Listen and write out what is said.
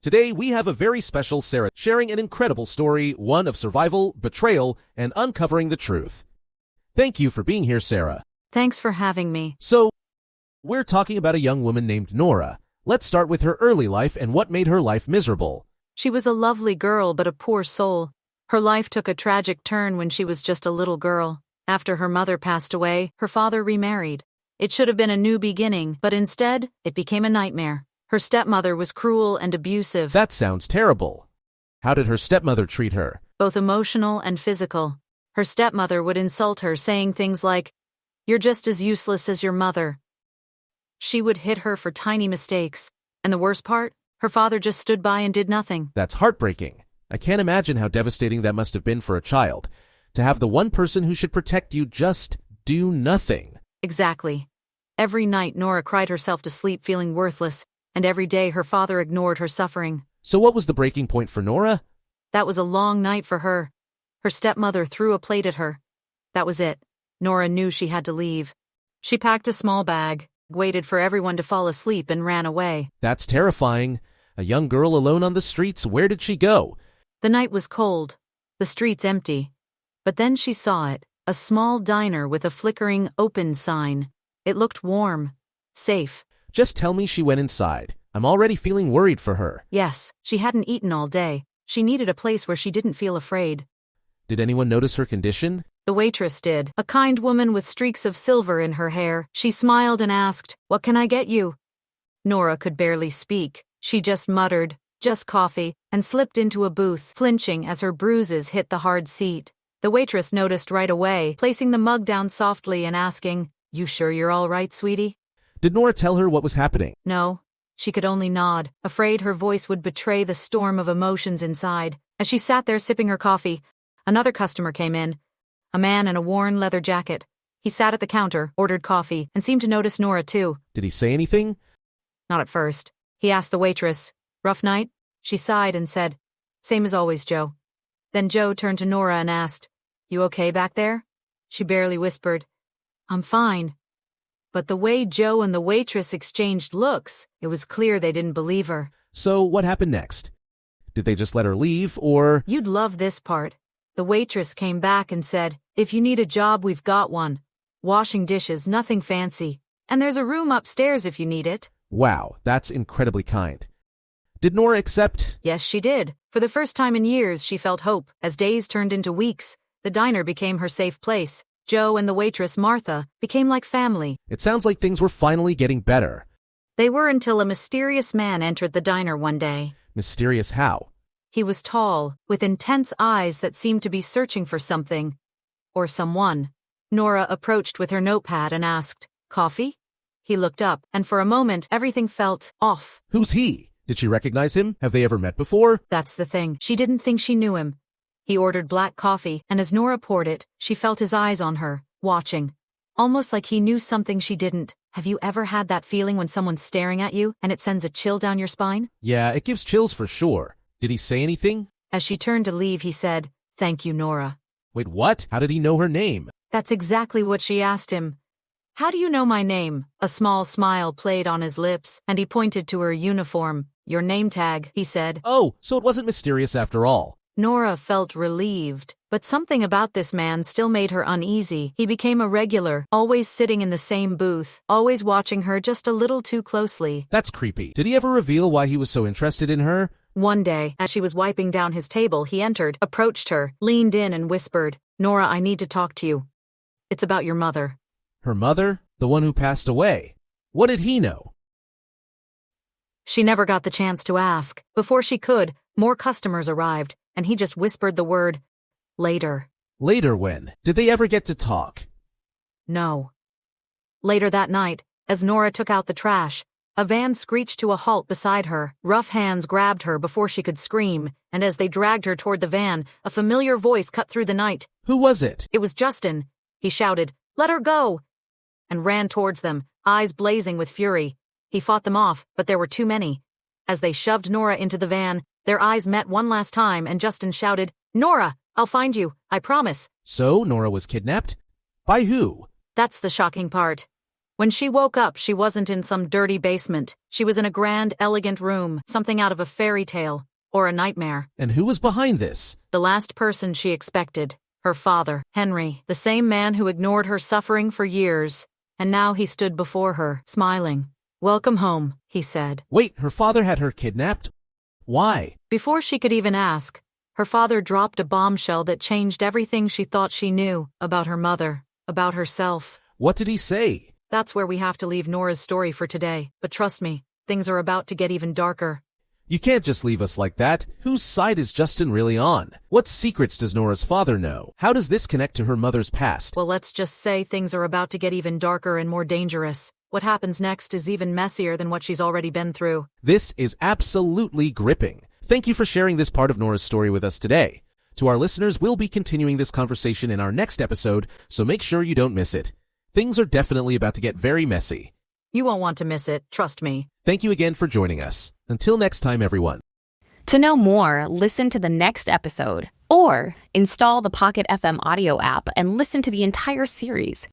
Today we have a very special Sarah sharing an incredible story, one of survival, betrayal, and uncovering the truth. Thank you for being here, Sarah. Thanks for having me. So, we're talking about a young woman named Nora. Let's start with her early life and what made her life miserable. She was a lovely girl but a poor soul. Her life took a tragic turn when she was just a little girl. After her mother passed away, her father remarried. It should have been a new beginning, but instead, it became a nightmare. Her stepmother was cruel and abusive. That sounds terrible. How did her stepmother treat her? Both emotional and physical. Her stepmother would insult her, saying things like, "You're just as useless as your mother." She would hit her for tiny mistakes. And the worst part? Her father just stood by and did nothing. That's heartbreaking. I can't imagine how devastating that must have been for a child. To have the one person who should protect you just do nothing. Exactly. Every night Nora cried herself to sleep feeling worthless, and every day her father ignored her suffering. So what was the breaking point for Nora? That was a long night for her. Her stepmother threw a plate at her. That was it. Nora knew she had to leave. She packed a small bag, waited for everyone to fall asleep, and ran away. That's terrifying. A young girl alone on the streets, where did she go? The night was cold, the streets empty. But then she saw it, a small diner with a flickering open sign. It looked warm, safe. Just tell me she went inside. I'm already feeling worried for her. Yes, she hadn't eaten all day. She needed a place where she didn't feel afraid. Did anyone notice her condition? The waitress did, a kind woman with streaks of silver in her hair. She smiled and asked, "What can I get you?" Nora could barely speak. She just muttered, "Just coffee," and slipped into a booth, flinching as her bruises hit the hard seat. The waitress noticed right away, placing the mug down softly and asking, "You sure you're all right, sweetie?" Did Nora tell her what was happening? No. She could only nod, afraid her voice would betray the storm of emotions inside. As she sat there sipping her coffee, another customer came in. A man in a worn leather jacket. He sat at the counter, ordered coffee, and seemed to notice Nora too. Did he say anything? Not at first. He asked the waitress, "Rough night?" She sighed and said, "Same as always, Joe." Then Joe turned to Nora and asked, "You okay back there?" She barely whispered, "I'm fine." But the way Joe and the waitress exchanged looks, it was clear they didn't believe her. So what happened next? Did they just let her leave, or? You'd love this part. The waitress came back and said, "If you need a job, we've got one. Washing dishes, nothing fancy. And there's a room upstairs if you need it." Wow, that's incredibly kind. Did Nora accept? Yes, she did. For the first time in years, she felt hope. As days turned into weeks, the diner became her safe place. Joe and the waitress, Martha, became like family. It sounds like things were finally getting better. They were until a mysterious man entered the diner one day. Mysterious how? He was tall, with intense eyes that seemed to be searching for something. Or someone. Nora approached with her notepad and asked, "Coffee?" He looked up, and for a moment everything felt off. Who's he? Did she recognize him? Have they ever met before? That's the thing. She didn't think she knew him. He ordered black coffee, and as Nora poured it, she felt his eyes on her, watching. Almost like he knew something she didn't. Have you ever had that feeling when someone's staring at you, and it sends a chill down your spine? Yeah, it gives chills for sure. Did he say anything? As she turned to leave, he said, "Thank you, Nora." Wait, what? How did he know her name? That's exactly what she asked him. "How do you know my name?" A small smile played on his lips, and he pointed to her uniform. "Your name tag," he said. Oh, so it wasn't mysterious after all. Nora felt relieved, but something about this man still made her uneasy. He became a regular, always sitting in the same booth, always watching her just a little too closely. That's creepy. Did he ever reveal why he was so interested in her? One day, as she was wiping down his table, he entered, approached her, leaned in and whispered, "Nora, I need to talk to you. It's about your mother." Her mother? The one who passed away. What did he know? She never got the chance to ask. Before she could, more customers arrived, and he just whispered the word, "Later." Later when? Did they ever get to talk? No. Later that night, as Nora took out the trash, a van screeched to a halt beside her. Rough hands grabbed her before she could scream, and as they dragged her toward the van, a familiar voice cut through the night. Who was it? It was Justin. He shouted, "Let her go!" and ran towards them, eyes blazing with fury. He fought them off, but there were too many. As they shoved Nora into the van, their eyes met one last time, and Justin shouted, "Nora, I'll find you, I promise." So Nora was kidnapped? By who? That's the shocking part. When she woke up, she wasn't in some dirty basement. She was in a grand, elegant room, something out of a fairy tale or a nightmare. And who was behind this? The last person she expected. Her father, Henry, the same man who ignored her suffering for years. And now he stood before her, smiling. "Welcome home," he said. Wait, her father had her kidnapped? Why? Before she could even ask, her father dropped a bombshell that changed everything she thought she knew about her mother, about herself. What did he say? That's where we have to leave Nora's story for today. But trust me, things are about to get even darker. You can't just leave us like that. Whose side is Justin really on? What secrets does Nora's father know? How does this connect to her mother's past? Well, let's just say things are about to get even darker and more dangerous. What happens next is even messier than what she's already been through. This is absolutely gripping. Thank you for sharing this part of Nora's story with us today. To our listeners, we'll be continuing this conversation in our next episode, so make sure you don't miss it. Things are definitely about to get very messy. You won't want to miss it, trust me. Thank you again for joining us. Until next time, everyone. To know more, listen to the next episode or install the Pocket FM audio app and listen to the entire series.